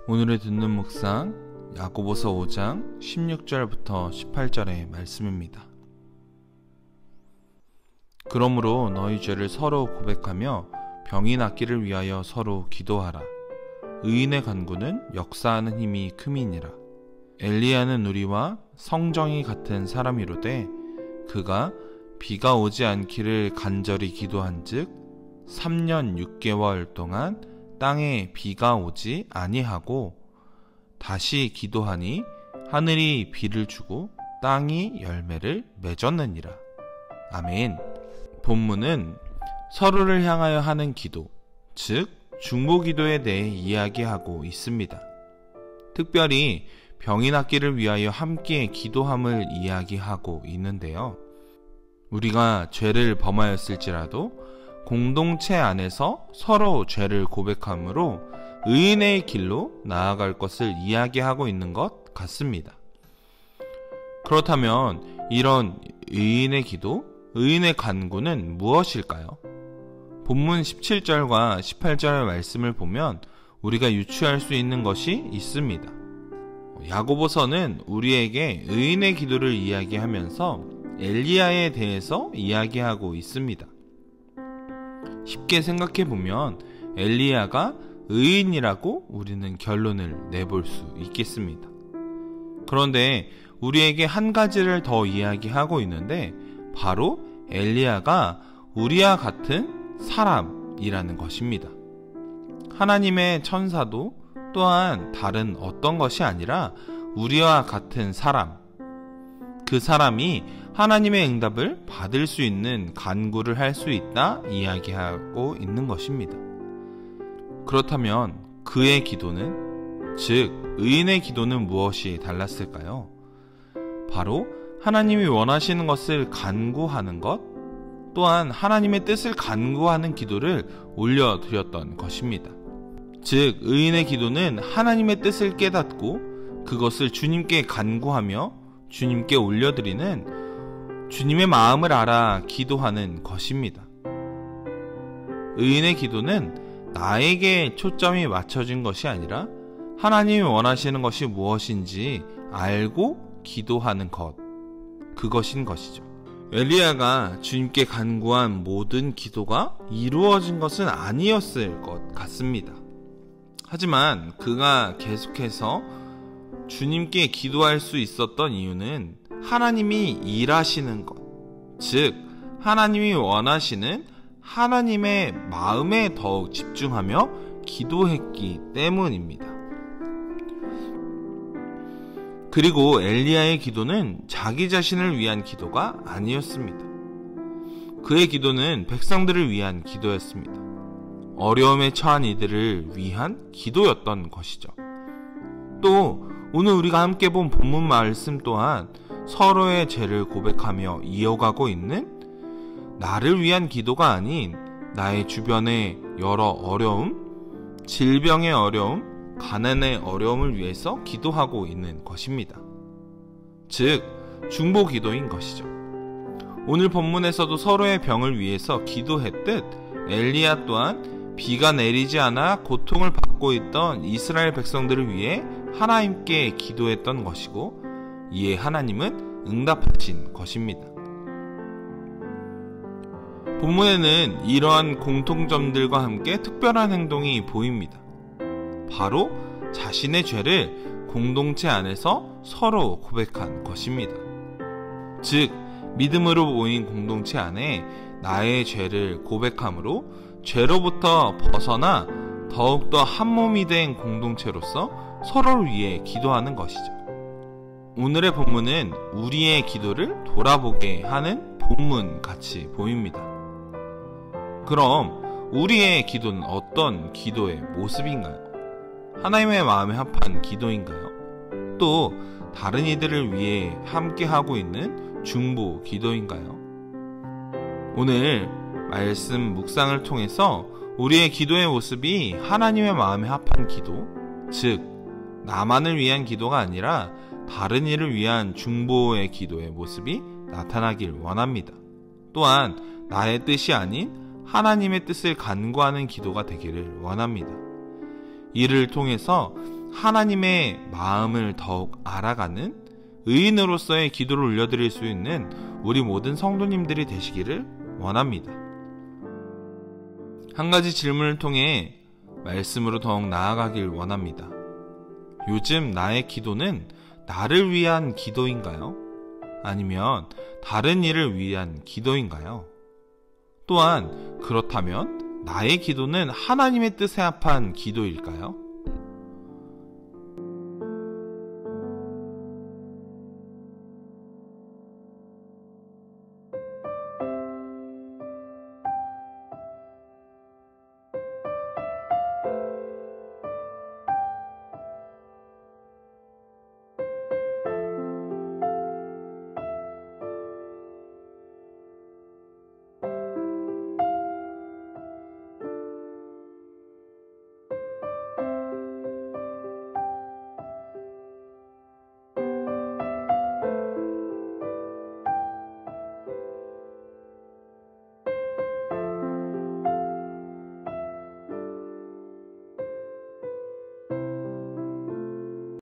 오늘의 듣는 묵상 야고보서 5장 16절부터 18절의 말씀입니다. 그러므로 너희 죄를 서로 고백하며 병이 낫기를 위하여 서로 기도하라. 의인의 간구는 역사하는 힘이 큼이니라. 엘리야는 우리와 성정이 같은 사람이로되 그가 비가 오지 않기를 간절히 기도한즉 3년 6개월 동안 땅에 비가 오지 아니하고 다시 기도하니 하늘이 비를 주고 땅이 열매를 맺었느니라. 아멘. 본문은 서로를 향하여 하는 기도, 즉 중보기도에 대해 이야기하고 있습니다. 특별히 병이 낫기를 위하여 함께 기도함을 이야기하고 있는데요. 우리가 죄를 범하였을지라도 공동체 안에서 서로 죄를 고백함으로 의인의 길로 나아갈 것을 이야기하고 있는 것 같습니다. 그렇다면 이런 의인의 기도, 의인의 간구는 무엇일까요? 본문 17절과 18절의 말씀을 보면 우리가 유추할 수 있는 것이 있습니다. 야고보서는 우리에게 의인의 기도를 이야기하면서 엘리야에 대해서 이야기하고 있습니다. 쉽게 생각해보면 엘리야가 의인이라고 우리는 결론을 내볼 수 있겠습니다. 그런데 우리에게 한 가지를 더 이야기하고 있는데 바로 엘리야가 우리와 같은 사람이라는 것입니다. 하나님의 천사도 또한 다른 어떤 것이 아니라 우리와 같은 사람, 그 사람이 하나님의 응답을 받을 수 있는 간구를 할 수 있다 이야기하고 있는 것입니다. 그렇다면 그의 기도는, 즉 의인의 기도는 무엇이 달랐을까요? 바로 하나님이 원하시는 것을 간구하는 것, 또한 하나님의 뜻을 간구하는 기도를 올려드렸던 것입니다. 즉 의인의 기도는 하나님의 뜻을 깨닫고 그것을 주님께 간구하며 주님께 올려드리는 주님의 마음을 알아 기도하는 것입니다. 의인의 기도는 나에게 초점이 맞춰진 것이 아니라 하나님이 원하시는 것이 무엇인지 알고 기도하는 것, 그것인 것이죠. 엘리야가 주님께 간구한 모든 기도가 이루어진 것은 아니었을 것 같습니다. 하지만 그가 계속해서 주님께 기도할 수 있었던 이유는 하나님이 일하시는 것, 즉 하나님이 원하시는 하나님의 마음에 더욱 집중하며 기도했기 때문입니다. 그리고 엘리야의 기도는 자기 자신을 위한 기도가 아니었습니다. 그의 기도는 백성들을 위한 기도였습니다. 어려움에 처한 이들을 위한 기도였던 것이죠. 또 오늘 우리가 함께 본 본문 말씀 또한 서로의 죄를 고백하며 이어가고 있는 나를 위한 기도가 아닌 나의 주변의 여러 어려움, 질병의 어려움, 가난의 어려움을 위해서 기도하고 있는 것입니다. 즉 중보 기도인 것이죠. 오늘 본문에서도 서로의 병을 위해서 기도했듯 엘리야 또한 비가 내리지 않아 고통을 받고 있던 이스라엘 백성들을 위해 하나님께 기도했던 것이고 이에 하나님은 응답하신 것입니다. 본문에는 이러한 공통점들과 함께 특별한 행동이 보입니다. 바로 자신의 죄를 공동체 안에서 서로 고백한 것입니다. 즉 믿음으로 모인 공동체 안에 나의 죄를 고백함으로 죄로부터 벗어나 더욱더 한몸이 된 공동체로서 서로를 위해 기도하는 것이죠. 오늘의 본문은 우리의 기도를 돌아보게 하는 본문 같이 보입니다. 그럼 우리의 기도는 어떤 기도의 모습인가요? 하나님의 마음에 합한 기도인가요? 또 다른 이들을 위해 함께 하고 있는 중보 기도인가요? 오늘 말씀 묵상을 통해서 우리의 기도의 모습이 하나님의 마음에 합한 기도, 즉 나만을 위한 기도가 아니라 다른 이를 위한 중보의 기도의 모습이 나타나길 원합니다. 또한 나의 뜻이 아닌 하나님의 뜻을 간구하는 기도가 되기를 원합니다. 이를 통해서 하나님의 마음을 더욱 알아가는 의인으로서의 기도를 올려드릴 수 있는 우리 모든 성도님들이 되시기를 원합니다. 한 가지 질문을 통해 말씀으로 더욱 나아가길 원합니다. 요즘 나의 기도는 나를 위한 기도인가요? 아니면 다른 일을 위한 기도인가요? 또한 그렇다면 나의 기도는 하나님의 뜻에 합한 기도일까요?